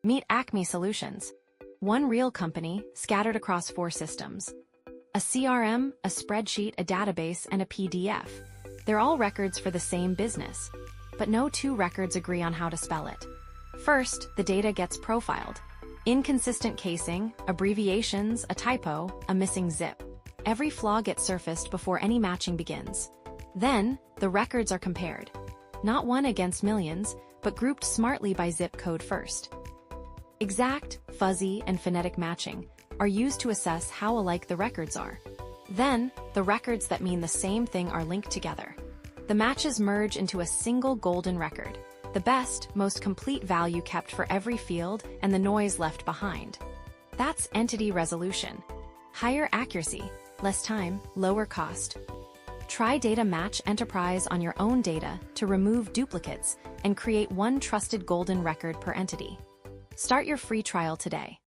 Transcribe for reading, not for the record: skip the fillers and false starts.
Meet Acme Solutions. One real company, scattered across 4 systems. A CRM, a spreadsheet, a database, and a PDF. They're all records for the same business. But no 2 records agree on how to spell it. First, the data gets profiled. Inconsistent casing, abbreviations, a typo, a missing zip. Every flaw gets surfaced before any matching begins. Then, the records are compared. Not one against millions, but grouped smartly by zip code first. Exact, fuzzy, and phonetic matching are used to assess how alike the records are. Then, the records that mean the same thing are linked together. The matches merge into a single golden record, the best, most complete value kept for every field and the noise left behind. That's entity resolution. Higher accuracy, less time, lower cost. Try Data Match Enterprise on your own data to remove duplicates and create one trusted golden record per entity. Start your free trial today.